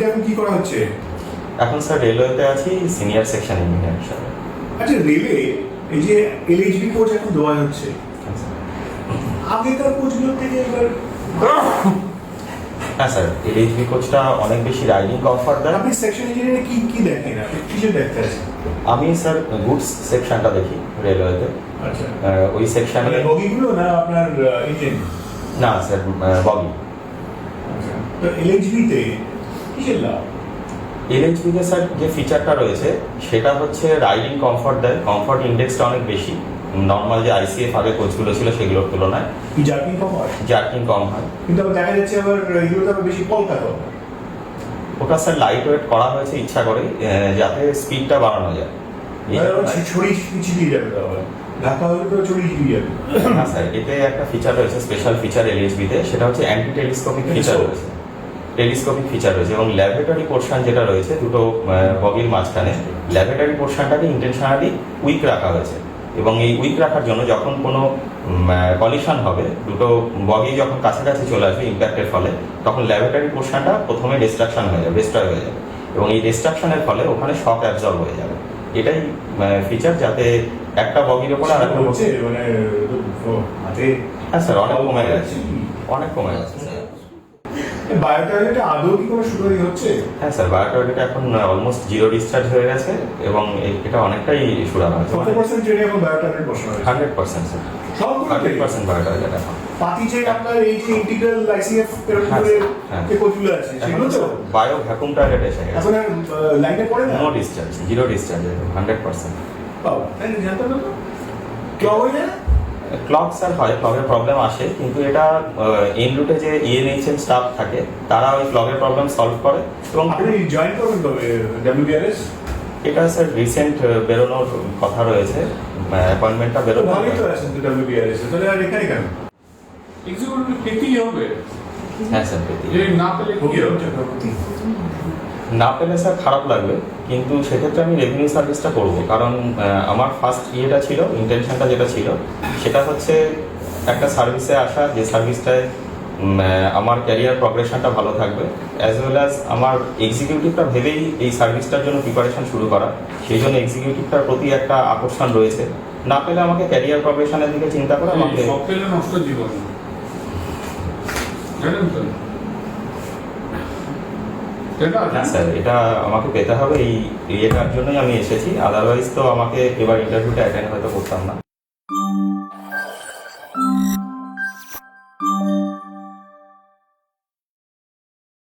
এখন কি করা হচ্ছে? এখন স্যার রেলওয়েতে আছি সিনিয়র সেকশন ইঞ্জিনিয়ার হিসাবে। আচ্ছা, রেলে এই যে এলএইচবি কোচ এখন দেওয়া হচ্ছে, আগেকার কোচগুলো থেকে এবার হ্যাঁ স্যার, এলএইচবি কোচটা অনেক বেশি রাইডিং কমফর্ট দেয়। আপনি সেকশন ইঞ্জিনিয়ারে কি কি দেখেন, আপনি কিসের দেখতে আছেন? আমি স্যার গুডস সেকশনটা দেখি রেলওয়েতে। আচ্ছা, ওই সেকশনে বগিগুলো না আপনার ইঞ্জিন? না স্যার, বগি। আচ্ছা, তো এলএইচবিতে কিসের লাভ? এলএইচবিতে স্যার যে ফিচারটা রয়েছে সেটা হচ্ছে রাইডিং কমফর্ট দেয়, কমফর্ট ইন্ডেক্সটা অনেক বেশি নর্মাল যে আইসিএফ আগে কোচগুলো ছিল সেগুলোর তুলনায়। কি জার্কিং কম হয়? জার্কিং কম হয়, কিন্তু আবার দেখা যাচ্ছে আবার এগুলোতে আবার বেশি কলকাতা। ওটা স্যার লাইট ওয়েট করা হয়েছে ইচ্ছা করে যাতে স্পিডটা বাড়ানো যায়। ছড়িয়ে ছিটিয়ে যাবে, তাহলে ঢাকা হলে তো ছড়িয়ে ছিটিয়ে যাবে। হ্যাঁ স্যার, এতে একটা ফিচার রয়েছে, স্পেশাল ফিচার এলএইচবিতে, সেটা হচ্ছে অ্যান্টি টেলিস্কোপিক ফিচার রয়েছে। টেলিস্কোপিক ফিচার রয়েছে এবং ল্যাবরেটরি পোর্শন যেটা রয়েছে দুটো বগির মাঝখানে, ল্যাবরেটরি পোর্শনটাকে ইন্টেনশনালি উইক রাখা হয়েছে এবং এই উইক রাখার জন্য যখন কোনো কলিশন হবে, দুটো বগি যখন কাছাকাছি চলে আসবে ইম্প্যাক্টের ফলে, তখন ল্যাবরেটরি পোর্শনটা প্রথমে ডিস্ট্রাকশন হয়ে যাবে, ডিস্ট্রয় হয়ে যাবে এবং এই ডিস্ট্রাকশনের ফলে ওখানে শক অ্যাবজর্ব হয়ে যাবে। এটাই ফিচার, যাতে একটা বগির ওপর আর একটা হচ্ছে মানে হাতে। হ্যাঁ স্যার, অনেক কমে গেছে, অনেক কমে গেছে স্যার। বায়োটয়লেটে আদৌ কি কোনো সুবিধা হচ্ছে? হ্যাঁ স্যার, বায়োটয়লেট এখন অলমোস্ট জিরো ডিসচার্জ হয়ে গেছে এবং এটা অনেকটাই সুরাহা হয়েছে। কত পার্সেন্ট ট্রেনে এখন বায়োটয়লেট বসানো হয়েছে? 100% স্যার, সবগুলো 100% বায়োটয়লেট এখন। পাতি যে আপনার এই যে ইন্টিগ্রাল আইসিএফ হ্যাঁ, হ্যাঁ। যে কোচগুলো আছে সেগুলো তো বায়ো ভ্যাকুম টয়লেট এসে গেছে, এখন আর লাইনে পড়ে না? No discharge, zero discharge, 100%। পাও তাই না, জানতে পারলো ক্লগ হয়ে যায়? ক্লগ স্যার হয়, ক্লগের প্রবলেম আসে, কিন্তু এটা এন রুটে যে ইএনএইচএম স্টাফ থাকে তারা ওই ক্লগের প্রবলেম সলভ করে এবং আপনি জয়েন করবেন কবে ডব্লিউবিআরএস? এটা স্যার রিসেন্ট বেরোনোর কথা রয়েছে, অ্যাপয়েন্টমেন্টটা বেরোনো। ভালোই তো আছেন তো ডব্লিউবিআরএস, তাহলে আর এখানে কেন? এক্সিকিউটিভ পেতেই হবে। হ্যাঁ স্যার, পেতে যে না পেলে কি হবে? না পেলে স্যার খারাপ লাগবে, কিন্তু সেক্ষেত্রে আমি রেভিনিউ সার্ভিসটা করব, কারণ আমার ফার্স্ট ইয়েটা ছিল, ইন্টেনশনটা যেটা ছিল সেটা হচ্ছে একটা সার্ভিসে আসা, যে সার্ভিসটায় আমার ক্যারিয়ার প্রগ্রেশনটা ভালো থাকবে, অ্যাজ ওয়েল অ্যাজ আমার এক্সিকিউটিভটা ভেবেই এই সার্ভিসটার জন্য প্রিপারেশন শুরু করা, সেই জন্য এক্সিকিউটিভটার প্রতি একটা আকর্ষণ রয়েছে। না পেলে আমাকে ক্যারিয়ার প্রগ্রেশনের দিকে চিন্তা করে আমাকে সব পেলে নষ্ট জীবন, জানেন তো? হ্যাঁ স্যার, এটা আমাকে পেতে হবে, এই ইয়েটার জন্যই আমি এসেছি, আদারওয়াইজ তো আমাকে এবার ইন্টারভিউটা অ্যাটেন্ড হয়তো করতাম না।